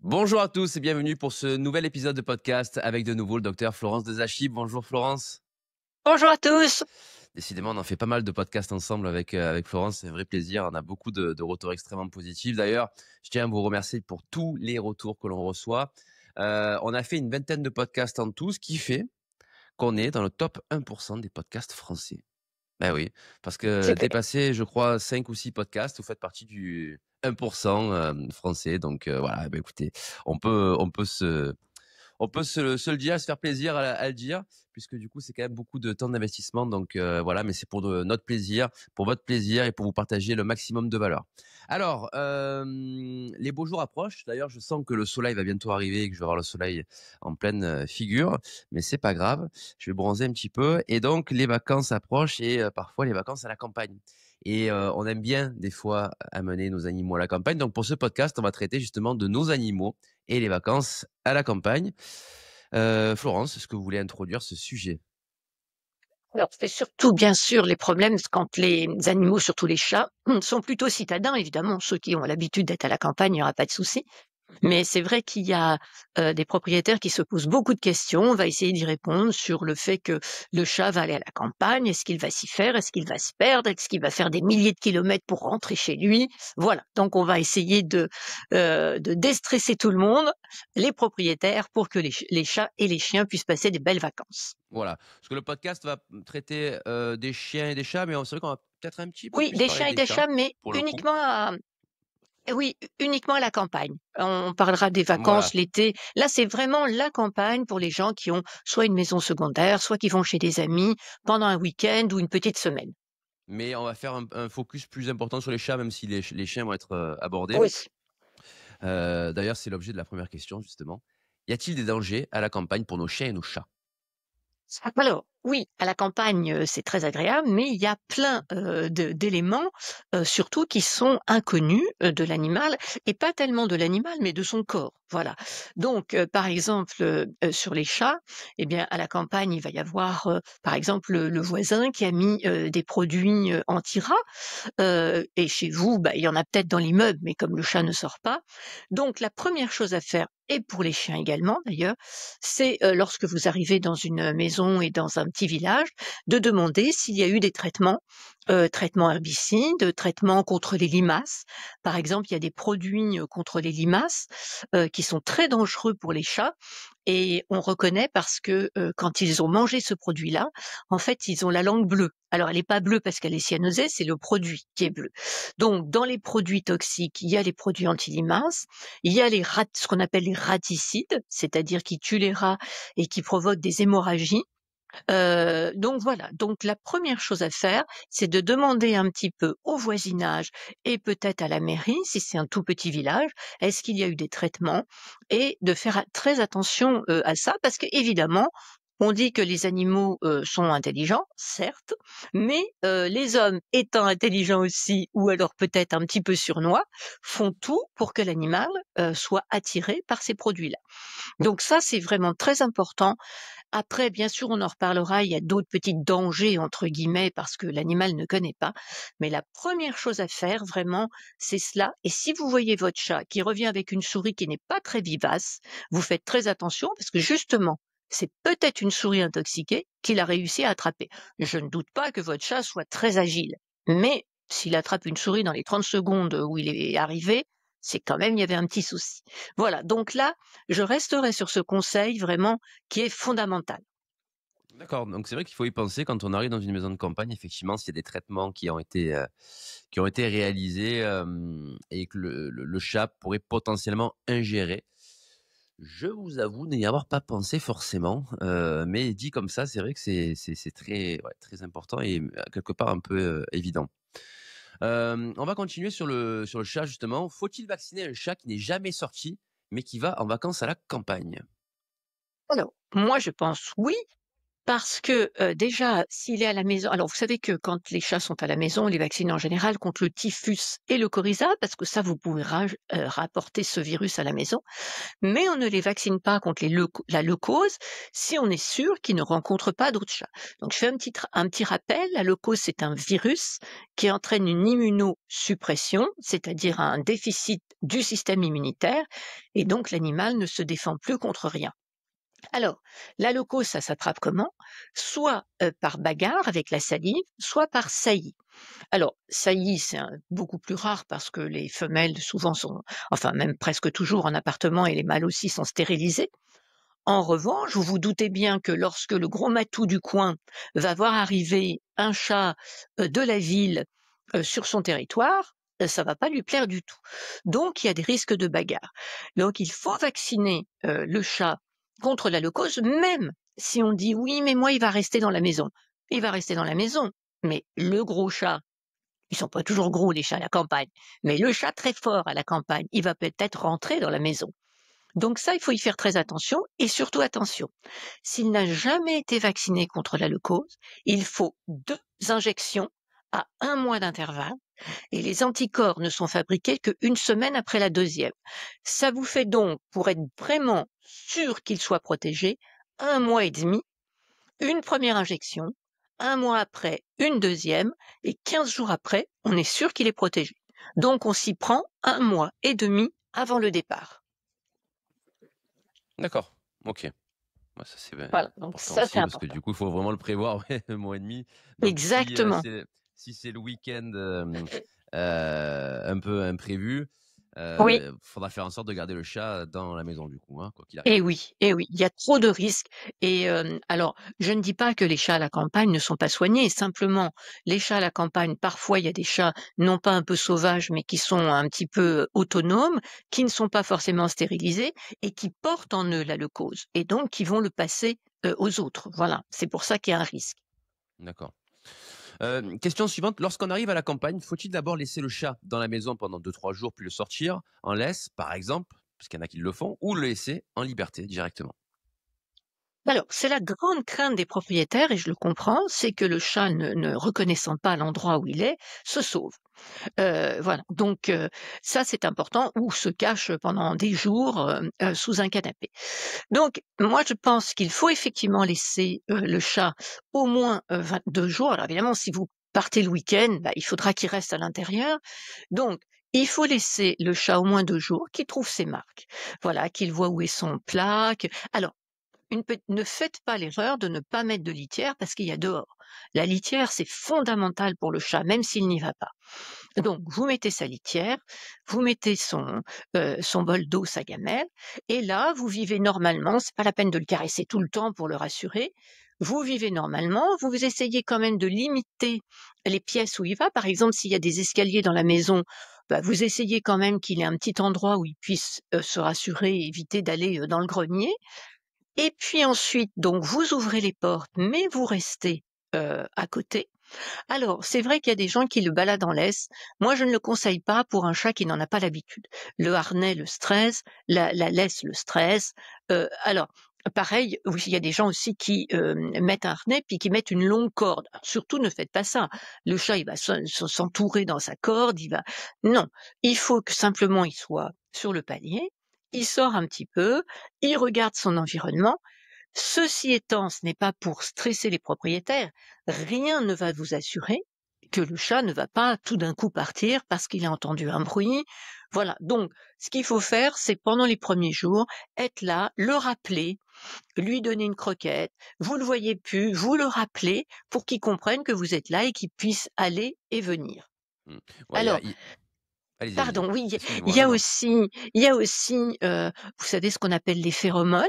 Bonjour à tous et bienvenue pour ce nouvel épisode de podcast avec de nouveau le docteur Florence Desachib. Bonjour Florence. Bonjour à tous. Décidément, on en fait pas mal de podcasts ensemble avec Florence. C'est un vrai plaisir. On a beaucoup de retours extrêmement positifs. D'ailleurs, je tiens à vous remercier pour tous les retours que l'on reçoit. On a fait une vingtaine de podcasts en tout, ce qui fait qu'on est dans le top 1% des podcasts français. Ben oui, parce que Super. dépasser, je crois, 5 ou 6 podcasts, vous faites partie du 1% français. Donc voilà, ben écoutez, on peut se le dire, se faire plaisir à le dire, puisque du coup, c'est quand même beaucoup de temps d'investissement. Donc voilà, mais c'est pour notre plaisir, pour votre plaisir et pour vous partager le maximum de valeur. Alors, les beaux jours approchent. D'ailleurs, je sens que le soleil va bientôt arriver et que je vais avoir le soleil en pleine figure, mais c'est pas grave. Je vais bronzer un petit peu. Et donc, les vacances approchent et parfois les vacances à la campagne. Et on aime bien des fois amener nos animaux à la campagne. Donc pour ce podcast, on va traiter justement de nos animaux et les vacances à la campagne. Florence, est-ce que vous voulez introduire ce sujet? Alors, c'est surtout, bien sûr, les problèmes quand les animaux, surtout les chats, sont plutôt citadins, évidemment. Ceux qui ont l'habitude d'être à la campagne, il n'y aura pas de souci. Mais c'est vrai qu'il y a des propriétaires qui se posent beaucoup de questions. On va essayer d'y répondre sur le fait que le chat va aller à la campagne. Est-ce qu'il va s'y faire? Est-ce qu'il va se perdre? Est-ce qu'il va faire des milliers de kilomètres pour rentrer chez lui? Voilà. Donc, on va essayer de déstresser tout le monde, les propriétaires, pour que les chats et les chiens puissent passer des belles vacances. Voilà. Parce que le podcast va traiter des chiens et des chats, mais c'est vrai qu'on va peut-être un petit peu Oui, plus des parler chiens et des des chats, chats, mais pour le coup. uniquement à oui, uniquement à la campagne. On parlera des Voilà. vacances l'été. Là, c'est vraiment la campagne pour les gens qui ont soit une maison secondaire, soit qui vont chez des amis pendant un week-end ou une petite semaine. Mais on va faire un focus plus important sur les chats, même si les chiens vont être abordés. Oui. D'ailleurs, c'est l'objet de la première question, justement. Y a-t-il des dangers à la campagne pour nos chiens et nos chats? Alors, oui, à la campagne, c'est très agréable, mais il y a plein, d'éléments, surtout qui sont inconnus, de l'animal et pas tellement de l'animal, mais de son corps, voilà. Donc, par exemple, sur les chats, eh bien, à la campagne, il va y avoir, par exemple, le voisin qui a mis, des produits, anti-rats, et chez vous, bah, il y en a peut-être dans l'immeuble, mais comme le chat ne sort pas. Donc la première chose à faire, et pour les chiens également d'ailleurs, c'est, lorsque vous arrivez dans une maison et dans un petit village, de demander s'il y a eu des traitements, traitements herbicides, traitements contre les limaces. Par exemple, il y a des produits, contre les limaces, qui sont très dangereux pour les chats et on reconnaît parce que, quand ils ont mangé ce produit-là, en fait, ils ont la langue bleue. Alors elle est pas bleue parce qu'elle est cyanosée, c'est le produit qui est bleu. Donc dans les produits toxiques, il y a les produits anti-limaces, il y a ce qu'on appelle les raticides, c'est-à-dire qui tuent les rats et qui provoquent des hémorragies. Donc voilà, donc la première chose à faire, c'est de demander un petit peu au voisinage et peut-être à la mairie, si c'est un tout petit village, est-ce qu'il y a eu des traitements? Et de faire très attention, à ça parce qu'évidemment, on dit que les animaux, sont intelligents, certes, mais les hommes étant intelligents aussi ou alors peut-être un petit peu surnois, font tout pour que l'animal, soit attiré par ces produits-là. Donc ça, c'est vraiment très important. Après, bien sûr, on en reparlera, il y a d'autres petits «dangers» entre guillemets parce que l'animal ne connaît pas, mais la première chose à faire vraiment, c'est cela et si vous voyez votre chat qui revient avec une souris qui n'est pas très vivace, vous faites très attention parce que justement, c'est peut-être une souris intoxiquée qu'il a réussi à attraper. Je ne doute pas que votre chat soit très agile, mais s'il attrape une souris dans les 30 secondes où il est arrivé, c'est quand même il y avait un petit souci. Voilà, donc là, je resterai sur ce conseil vraiment qui est fondamental. D'accord, donc c'est vrai qu'il faut y penser quand on arrive dans une maison de campagne, effectivement, s'il y a des traitements qui ont été réalisés, et que le chat pourrait potentiellement ingérer. Je vous avoue n'y avoir pas pensé forcément, mais dit comme ça, c'est vrai que c'est très, ouais, très important et quelque part un peu, évident. On va continuer sur le chat justement. Faut-il vacciner un chat qui n'est jamais sorti, mais qui va en vacances à la campagne? Alors, moi je pense oui, Parce que, déjà, s'il est à la maison alors vous savez que quand les chats sont à la maison, on les vaccine en général contre le typhus et le coryza, parce que ça, vous pouvez rapporter ce virus à la maison. Mais on ne les vaccine pas contre la leucose si on est sûr qu'ils ne rencontrent pas d'autres chats. Donc je fais un petit rappel, la leucose, c'est un virus qui entraîne une immunosuppression, c'est-à-dire un déficit du système immunitaire, et donc l'animal ne se défend plus contre rien. Alors, la leucose, ça s'attrape comment? Soit par bagarre avec la salive, soit par saillie. Alors, saillie, c'est beaucoup plus rare parce que les femelles souvent sont, enfin même presque toujours en appartement et les mâles aussi sont stérilisés. En revanche, vous vous doutez bien que lorsque le gros matou du coin va voir arriver un chat de la ville sur son territoire, ça va pas lui plaire du tout. Donc, il y a des risques de bagarre. Donc, il faut vacciner le chat contre la leucose, même si on dit oui, mais moi, il va rester dans la maison. Il va rester dans la maison. Mais le gros chat, ils sont pas toujours gros, les chats à la campagne, mais le chat très fort à la campagne, il va peut-être rentrer dans la maison. Donc ça, il faut y faire très attention et surtout attention. S'il n'a jamais été vacciné contre la leucose, il faut 2 injections à 1 mois d'intervalle et les anticorps ne sont fabriqués qu'1 semaine après la deuxième. Ça vous fait donc, pour être vraiment sûr qu'il soit protégé, 1 mois et demi, une première injection, 1 mois après, une deuxième et 15 jours après, on est sûr qu'il est protégé. Donc on s'y prend 1 mois et demi avant le départ. D'accord, OK. Ouais, ça c'est Voilà, donc important ça, c'est aussi parce que important. du coup, il faut vraiment le prévoir, ouais, 1 mois et demi. Donc Exactement. si c'est le week-end, un peu imprévu, Oui. faudra faire en sorte de garder le chat dans la maison du coup, hein, quoi qu'il arrive. Et oui, il y a trop de risques et alors je ne dis pas que les chats à la campagne ne sont pas soignés, simplement les chats à la campagne, parfois il y a des chats non pas un peu sauvages, mais qui sont un petit peu autonomes, qui ne sont pas forcément stérilisés et qui portent en eux la leucose et donc qui vont le passer, aux autres. Voilà, c'est pour ça qu'il y a un risque. D'accord. Question suivante, lorsqu'on arrive à la campagne, faut-il d'abord laisser le chat dans la maison pendant 2-3 jours puis le sortir en laisse, par exemple, parce qu'il y en a qui le font, ou le laisser en liberté directement? Alors, c'est la grande crainte des propriétaires et je le comprends, c'est que le chat ne reconnaissant pas l'endroit où il est, se sauve. Voilà, donc ça c'est important ou se cache pendant des jours, sous un canapé. Donc moi je pense qu'il faut effectivement laisser, le chat au moins, 22 jours. Alors évidemment si vous partez le week-end, bah, il faudra qu'il reste à l'intérieur. Donc il faut laisser le chat au moins 2 jours, qu'il trouve ses marques. Voilà, qu'il voit où est son plat, que alors ne faites pas l'erreur de ne pas mettre de litière parce qu'il y a dehors. La litière, c'est fondamental pour le chat, même s'il n'y va pas. Donc, vous mettez sa litière, vous mettez son bol d'eau, sa gamelle, et là, vous vivez normalement. C'est pas la peine de le caresser tout le temps pour le rassurer. Vous vivez normalement, vous essayez quand même de limiter les pièces où il va. Par exemple, s'il y a des escaliers dans la maison, bah, vous essayez quand même qu'il ait un petit endroit où il puisse se rassurer et éviter d'aller dans le grenier. Et puis ensuite, donc vous ouvrez les portes, mais vous restez à côté. Alors, c'est vrai qu'il y a des gens qui le baladent en laisse. Moi, je ne le conseille pas pour un chat qui n'en a pas l'habitude. Le harnais le stresse, la laisse le stresse. Alors, pareil, oui, il y a des gens aussi qui mettent un harnais puis qui mettent une longue corde. Alors, surtout, ne faites pas ça. Le chat, il va s'entourer dans sa corde. Il va. Non, il faut que simplement il soit sur le palier. Il sort un petit peu, il regarde son environnement. Ceci étant, ce n'est pas pour stresser les propriétaires. Rien ne va vous assurer que le chat ne va pas tout d'un coup partir parce qu'il a entendu un bruit. Voilà. Donc, ce qu'il faut faire, c'est pendant les premiers jours, être là, le rappeler, lui donner une croquette. Vous le voyez plus, vous le rappelez pour qu'il comprenne que vous êtes là et qu'il puisse aller et venir. Mmh. Ouais, Alors, allez-y, allez-y. pardon, oui, il Excusez-moi, y non, a non. aussi il y a aussi, vous savez ce qu'on appelle les phéromones,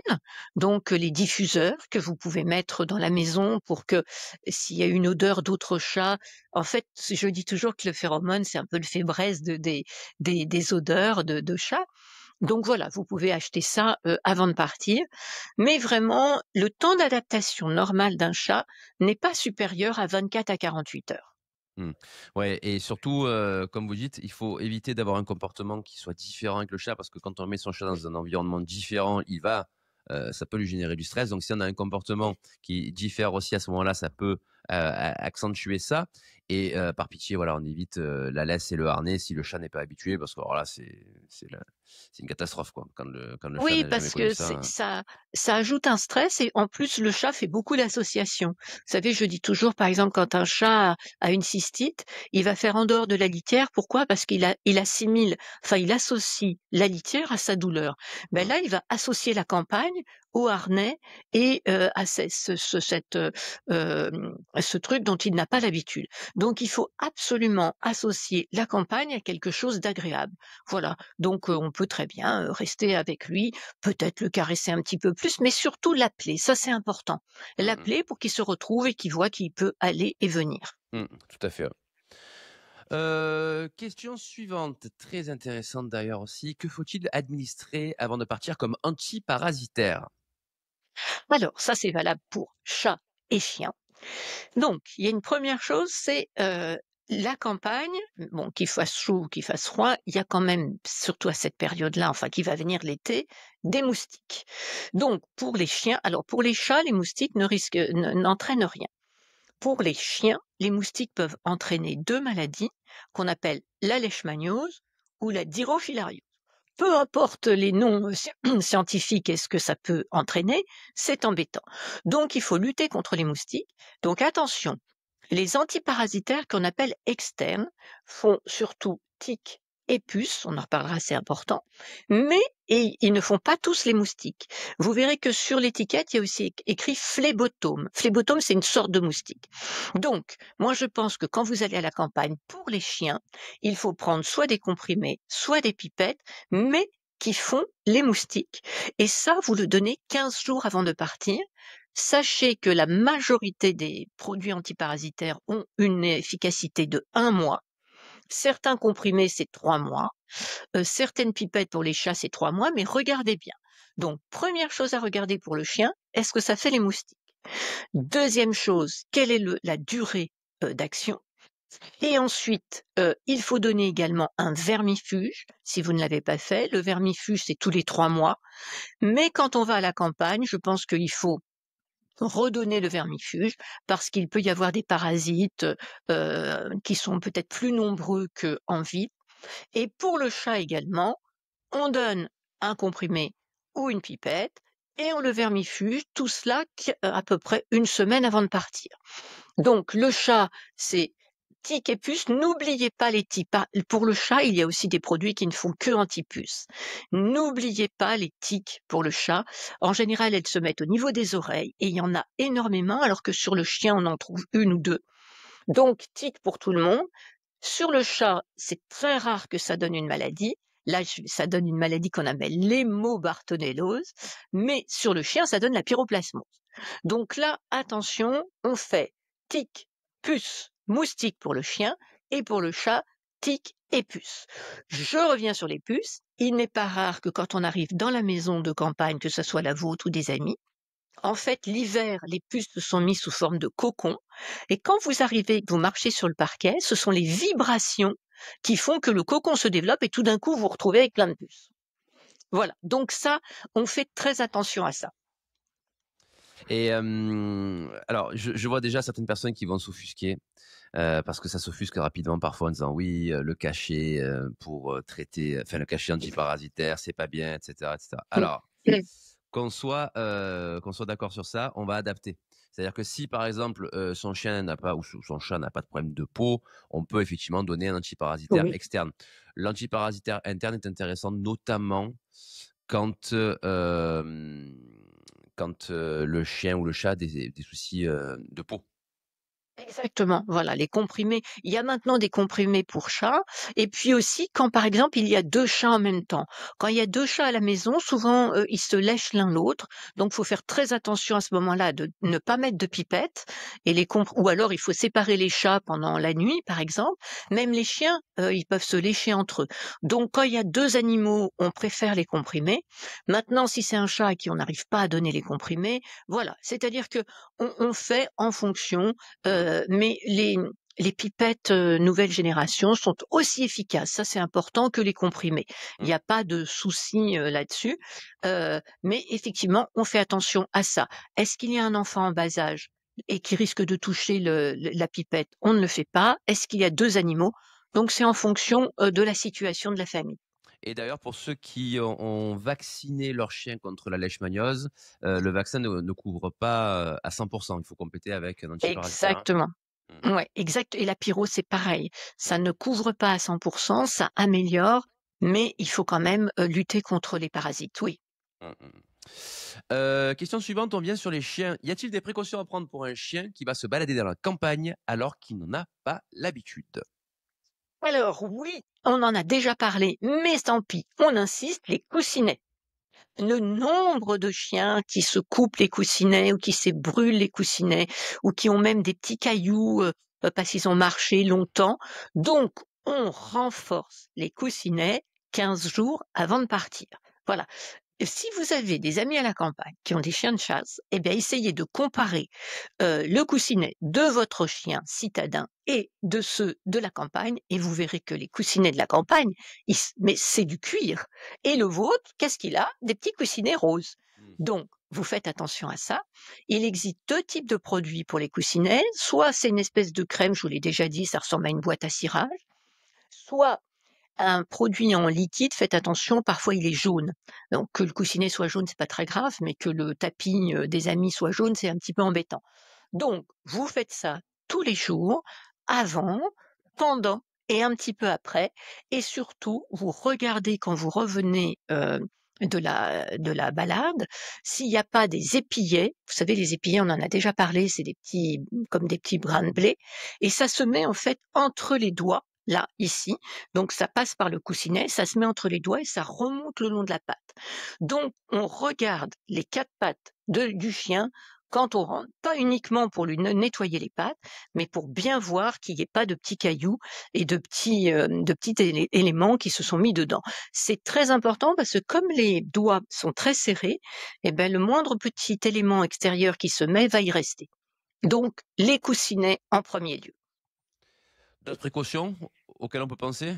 donc les diffuseurs que vous pouvez mettre dans la maison pour que s'il y a une odeur d'autre chat en fait, je dis toujours que le phéromone, c'est un peu le fébreze des odeurs de chat. Donc voilà, vous pouvez acheter ça, avant de partir, mais vraiment le temps d'adaptation normal d'un chat n'est pas supérieur à 24 à 48 heures. Mmh. Ouais et surtout, comme vous dites, il faut éviter d'avoir un comportement qui soit différent avec le chat parce que quand on met son chat dans un environnement différent, il va, ça peut lui générer du stress. Donc si on a un comportement qui diffère aussi à ce moment-là, ça peut, accentuer ça et par pitié, voilà, on évite, la laisse et le harnais si le chat n'est pas habitué parce que alors là, c'est une catastrophe, quoi. Quand le chat Oui, n'a jamais parce connu que ça. ça ajoute un stress et en plus le chat fait beaucoup d'associations. Vous savez, je dis toujours, par exemple, quand un chat a une cystite, il va faire en dehors de la litière. Pourquoi? Parce il assimile, enfin il associe la litière à sa douleur. Ben Mmh. là, il va associer la campagne au harnais et à ce truc dont il n'a pas l'habitude. Donc il faut absolument associer la campagne à quelque chose d'agréable. Voilà. Donc on peut très bien, rester avec lui, peut-être le caresser un petit peu plus, mais surtout l'appeler, ça c'est important. Mmh mh. L'appeler pour qu'il se retrouve et qu'il voit qu'il peut aller et venir. Mmh, tout à fait, ouais. Question suivante, très intéressante d'ailleurs aussi. Que faut-il administrer avant de partir comme antiparasitaire? Alors ça c'est valable pour chat et chien. Donc il y a une première chose, c'est, la campagne, bon qu'il fasse chaud ou qu'il fasse froid, il y a quand même, surtout à cette période-là, enfin qui va venir l'été, des moustiques. Donc pour les chiens, alors pour les chats, les moustiques n'entraînent rien. Pour les chiens, les moustiques peuvent entraîner 2 maladies qu'on appelle la leishmaniose ou la dirophilariose. Peu importe les noms scientifiques et ce que ça peut entraîner, c'est embêtant. Donc il faut lutter contre les moustiques. Donc attention, les antiparasitaires qu'on appelle externes font surtout tiques et puces, on en reparlera, c'est important, mais et ils ne font pas tous les moustiques. Vous verrez que sur l'étiquette, il y a aussi écrit phlébotome. Phlébotome, c'est une sorte de moustique. Donc, moi je pense que quand vous allez à la campagne pour les chiens, il faut prendre soit des comprimés, soit des pipettes, mais qui font les moustiques. Et ça, vous le donnez 15 jours avant de partir. Sachez que la majorité des produits antiparasitaires ont une efficacité de 1 mois. Certains comprimés, c'est 3 mois. Certaines pipettes pour les chats, c'est 3 mois, mais regardez bien. Donc, première chose à regarder pour le chien, est-ce que ça fait les moustiques? Deuxième chose, quelle est la durée d'action? Et ensuite, il faut donner également un vermifuge, si vous ne l'avez pas fait. Le vermifuge, c'est tous les 3 mois. Mais quand on va à la campagne, je pense qu'il faut redonner le vermifuge parce qu'il peut y avoir des parasites, qui sont peut-être plus nombreux qu'en ville. Et pour le chat également, on donne un comprimé ou une pipette et on le vermifuge, tout cela à peu près 1 semaine avant de partir. Donc le chat, c'est tiques et puces. N'oubliez pas les tiques. Pour le chat, il y a aussi des produits qui ne font que anti-puces. N'oubliez pas les tiques pour le chat. En général, elles se mettent au niveau des oreilles et il y en a énormément, alors que sur le chien, on en trouve 1 ou 2. Donc tiques pour tout le monde. Sur le chat, c'est très rare que ça donne une maladie. Là, ça donne une maladie qu'on appelle l'hémobartonellose, mais sur le chien, ça donne la pyroplasmose. Donc là, attention, on fait tic, puce, moustique pour le chien, et pour le chat, tic et puce. Je reviens sur les puces. Il n'est pas rare que quand on arrive dans la maison de campagne, que ce soit la vôtre ou des amis, en fait, l'hiver, les puces se sont mises sous forme de cocon. Et quand vous arrivez, que vous marchez sur le parquet, ce sont les vibrations qui font que le cocon se développe et tout d'un coup, vous vous retrouvez avec plein de puces. Voilà. Donc ça, on fait très attention à ça. Et alors je vois déjà certaines personnes qui vont s'offusquer, parce que ça s'offusque rapidement parfois en disant: «Oui, le cachet, pour, traiter enfin le cachet antiparasitaire, c'est pas bien» et cetera et cetera. Mm. Alors, Mm. qu'on soit d'accord sur ça, on va adapter. C'est-à-dire que si par exemple, son chien n'a pas ou son chat n'a pas de problème de peau, on peut effectivement donner un antiparasitaire Oui. externe. L'antiparasitaire interne est intéressant notamment quand, quand, le chien ou le chat a des soucis, de peau. Exactement, voilà, les comprimés. Il y a maintenant des comprimés pour chats et puis aussi quand, par exemple, il y a 2 chats en même temps. Quand il y a 2 chats à la maison, souvent, ils se lèchent l'un l'autre, donc faut faire très attention à ce moment-là de ne pas mettre de pipette et ou alors il faut séparer les chats pendant la nuit, par exemple. Même les chiens, ils peuvent se lécher entre eux. Donc quand il y a 2 animaux, on préfère les comprimés. Maintenant, si c'est un chat à qui on n'arrive pas à donner les comprimés, voilà, c'est-à-dire que on fait en fonction. Mmh. Mais Les pipettes nouvelle génération sont aussi efficaces, ça c'est important, que les comprimés. Il Mmh. n'y a pas de souci là-dessus, mais effectivement, on fait attention à ça. Est-ce qu'il y a un enfant en bas âge et qui risque de toucher la pipette? On ne le fait pas. Est-ce qu'il y a 2 animaux? Donc c'est en fonction de la situation de la famille. Et d'ailleurs, pour ceux qui ont vacciné leur chien contre la leishmaniose, le vaccin ne couvre pas, à 100. Il faut compléter avec un antiparasitaire, hein? Exactement. Mmh. Ouais, exact, et la pyro, c'est pareil. Ça ne couvre pas à 100, ça améliore, mais il faut quand même, lutter contre les parasites, oui. Mmh mh. Question suivante, on vient sur les chiens. Y a-t-il des précautions à prendre pour un chien qui va se balader dans la campagne alors qu'il n'en a pas l'habitude? Alors oui, on en a déjà parlé, mais tant pis, on insiste, les coussinets. Le nombre de chiens qui se coupent les coussinets ou qui se brûlent les coussinets ou qui ont même des petits cailloux, parce qu'ils ont marché longtemps. Donc on renforce les coussinets 15 jours avant de partir. Voilà. Si vous avez des amis à la campagne qui ont des chiens de chasse, eh bien, essayez de comparer le coussinet de votre chien citadin et de ceux de la campagne, et vous verrez que les coussinets de la campagne, mais c'est du cuir. Et le vôtre, qu'est-ce qu'il a? Des petits coussinets roses. Mmh. Donc, vous faites attention à ça. Il existe 2 types de produits pour les coussinets. Soit c'est une espèce de crème, je vous l'ai déjà dit, ça ressemble à une boîte à cirage. Soit un produit en liquide, faites attention, parfois il est jaune. Donc que le coussinet soit jaune, c'est pas très grave, mais que le tapis des amis soit jaune, c'est un petit peu embêtant. Donc vous faites ça tous les jours, avant, pendant et un petit peu après, et surtout vous regardez quand vous revenez de la balade, s'il n'y a pas des épillets. Vous savez, les épillets, on en a déjà parlé, c'est des petits, comme des petits brins de blé, et ça se met en fait entre les doigts, là, ici. Donc ça passe par le coussinet, ça se met entre les doigts et ça remonte le long de la patte. Donc on regarde les 4 pattes du chien quand on rentre, pas uniquement pour lui nettoyer les pattes, mais pour bien voir qu'il n'y ait pas de petits cailloux et de petits éléments qui se sont mis dedans. C'est très important parce que comme les doigts sont très serrés, eh ben, le moindre petit élément extérieur qui se met va y rester. Donc les coussinets en premier lieu. D'autres précautions auxquelles on peut penser?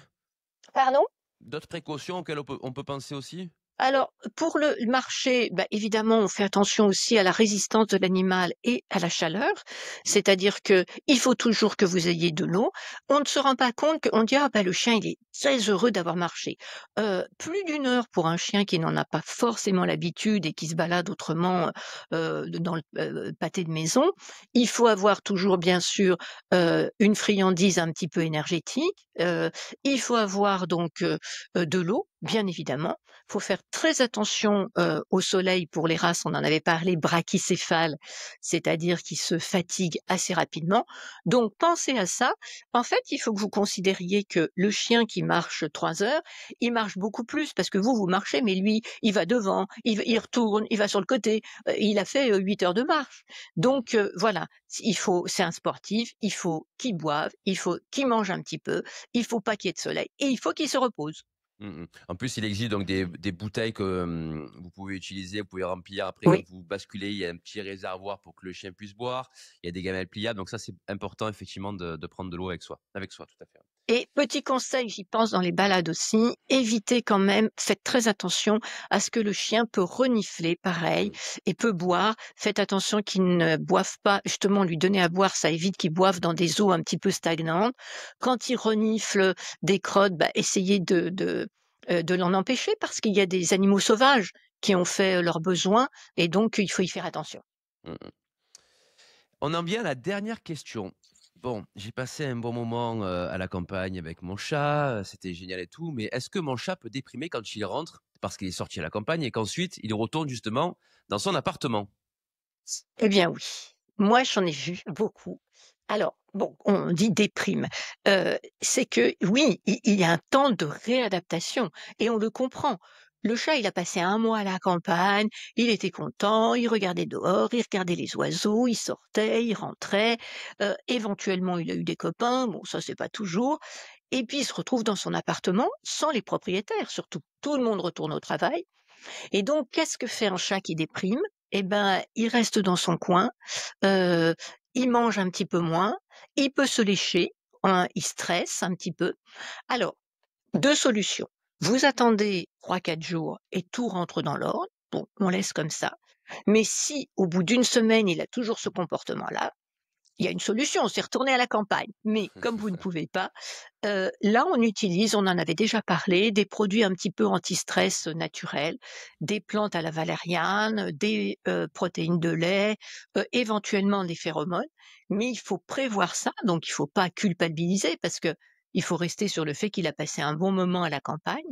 Pardon? D'autres précautions auxquelles on peut penser aussi? Alors, pour le marché, bah, évidemment, on fait attention aussi à la résistance de l'animal et à la chaleur. C'est-à-dire que il faut toujours que vous ayez de l'eau. On ne se rend pas compte qu'on dit: «Ah bah, le chien, il est très heureux d'avoir marché». Plus d'1 heure pour un chien qui n'en a pas forcément l'habitude et qui se balade autrement, dans le, pâté de maison. Il faut avoir toujours, bien sûr, une friandise un petit peu énergétique. Il faut avoir donc, de l'eau, bien évidemment. Faut faire très attention, au soleil pour les races, on en avait parlé, brachycéphales, c'est-à-dire qui se fatiguent assez rapidement. Donc pensez à ça. En fait, il faut que vous considériez que le chien qui marche 3 heures, il marche beaucoup plus parce que vous, vous marchez, mais lui, il va devant, il retourne, il va sur le côté, il a fait, 8 heures de marche. Donc voilà, c'est un sportif, il faut qu'il boive, il faut qu'il mange un petit peu, il faut pas qu'il y ait de soleil et il faut qu'il se repose. Mmh mh. En plus, il existe donc des bouteilles que, vous pouvez utiliser, vous pouvez remplir. Après, quand Oui. vous basculez, il y a un petit réservoir pour que le chien puisse boire. Il y a des gamelles pliables, donc ça, c'est important effectivement de prendre de l'eau avec soi, tout à fait. Et petit conseil, j'y pense dans les balades aussi, évitez quand même, faites très attention à ce que le chien peut renifler, pareil, Mmh. et peut boire. Faites attention qu'il ne boive pas, justement, lui donner à boire, ça évite qu'il boive dans des eaux un petit peu stagnantes. Quand il renifle des crottes, bah, essayez de l'en empêcher parce qu'il y a des animaux sauvages qui ont fait leurs besoins et donc il faut y faire attention. Mmh mh. On en vient à la dernière question. Bon, j'ai passé un bon moment, à la campagne avec mon chat, c'était génial et tout, mais est-ce que mon chat peut déprimer quand il rentre, parce qu'il est sorti à la campagne et qu'ensuite il retourne justement dans son appartement? Eh bien oui, moi j'en ai vu beaucoup. Alors bon, on dit déprime, c'est que oui, il y a un temps de réadaptation et on le comprend. Le chat, il a passé 1 mois à la campagne, il était content, il regardait dehors, il regardait les oiseaux, il sortait, il rentrait, éventuellement il a eu des copains, bon ça c'est pas toujours, et puis il se retrouve dans son appartement sans les propriétaires surtout. Tout le monde retourne au travail et donc, qu'est-ce que fait un chat qui déprime? Eh ben, il reste dans son coin, heu, il mange un petit peu moins, il peut se lécher, hein, il stresse un petit peu. Alors, 2 solutions. Vous attendez 3-4 jours et tout rentre dans l'ordre. Bon, on laisse comme ça. Mais si, au bout d'une semaine, il a toujours ce comportement-là, il y a une solution, c'est retourner à la campagne. Mais comme vous ne pouvez pas, là, on en avait déjà parlé, des produits un petit peu anti-stress naturels, des plantes à la valériane, des protéines de lait, éventuellement des phéromones. Mais il faut prévoir ça, donc il faut pas culpabiliser parce que il faut rester sur le fait qu'il a passé un bon moment à la campagne.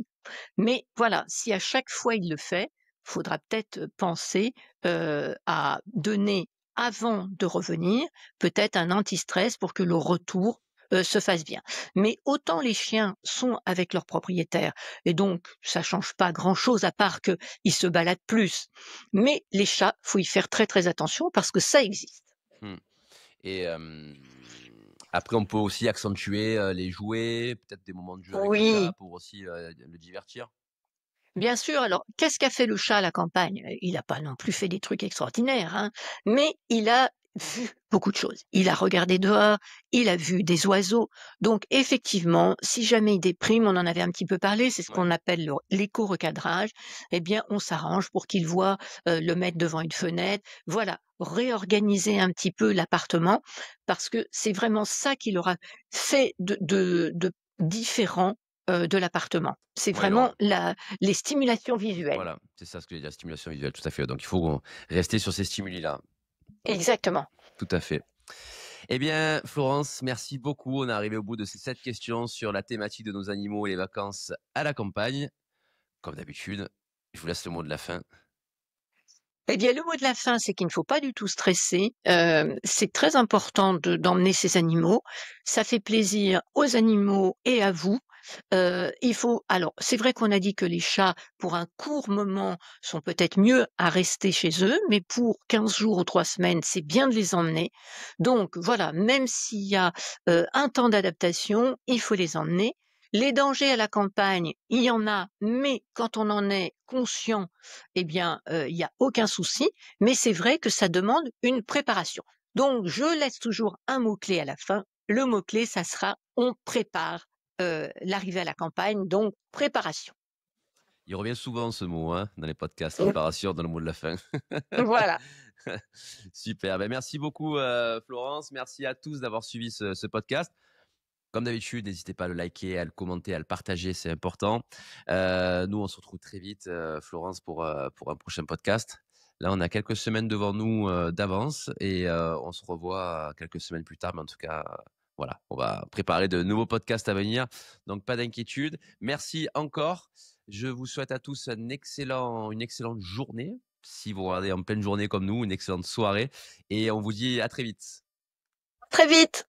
Mais voilà, si à chaque fois il le fait, faudra peut-être penser, à donner, avant de revenir, peut-être un anti-stress pour que le retour, se fasse bien. Mais autant les chiens sont avec leur propriétaire et donc ça change pas grand-chose à part qu'ils se baladent plus. Mais les chats, faut y faire très, très attention parce que ça existe. Mmh. Et après on peut aussi accentuer, les jouets, peut-être des moments de jeu avec le chat Oui. pour aussi, le divertir? Bien sûr, alors qu'est-ce qu'a fait le chat à la campagne? Il n'a pas non plus fait des trucs extraordinaires, hein, mais il a vu beaucoup de choses. Il a regardé dehors, il a vu des oiseaux. Donc effectivement, si jamais il déprime, on en avait un petit peu parlé, c'est ce Ouais. qu'on appelle l'éco-recadrage, eh bien on s'arrange pour qu'il voit le mettre devant une fenêtre. Voilà, réorganiser un petit peu l'appartement, parce que c'est vraiment ça qui l'aura fait de différent de l'appartement. C'est Ouais, alors vraiment les stimulations visuelles. voilà, c'est ça ce que j'allais dire, stimulation visuelle, tout à fait. Donc il faut rester sur ces stimuli-là. Exactement. Tout à fait. Eh bien, Florence, merci beaucoup. On est arrivé au bout de ces 7 questions sur la thématique de nos animaux et les vacances à la campagne. Comme d'habitude, je vous laisse le mot de la fin. Eh bien, le mot de la fin, c'est qu'il ne faut pas du tout stresser. C'est très important d'emmener ces animaux. Ça fait plaisir aux animaux et à vous. Il faut alors, c'est vrai qu'on a dit que les chats, pour un court moment, sont peut-être mieux à rester chez eux, mais pour 15 jours ou 3 semaines, c'est bien de les emmener. Donc voilà, même s'il y a, un temps d'adaptation, il faut les emmener. Les dangers à la campagne, il y en a, mais quand on en est conscient, eh bien, il y a aucun souci. Mais c'est vrai que ça demande une préparation. Donc je laisse toujours un mot-clé à la fin. Le mot-clé, ça sera: «On prépare» l'arrivée à la campagne, donc préparation. Il revient souvent ce mot hein, dans les podcasts, préparation dans le mot de la fin. Voilà. Super. Ben, merci beaucoup, Florence. Merci à tous d'avoir suivi ce podcast. Comme d'habitude, n'hésitez pas à le liker, à le commenter, à le partager, c'est important. Nous, on se retrouve très vite, Florence, pour un prochain podcast. Là, on a quelques semaines devant nous d'avance et on se revoit quelques semaines plus tard. Mais en tout cas, voilà, on va préparer de nouveaux podcasts à venir. Donc, pas d'inquiétude. Merci encore. Je vous souhaite à tous une excellente journée. Si vous regardez en pleine journée comme nous, une excellente soirée. Et on vous dit à très vite. Très vite.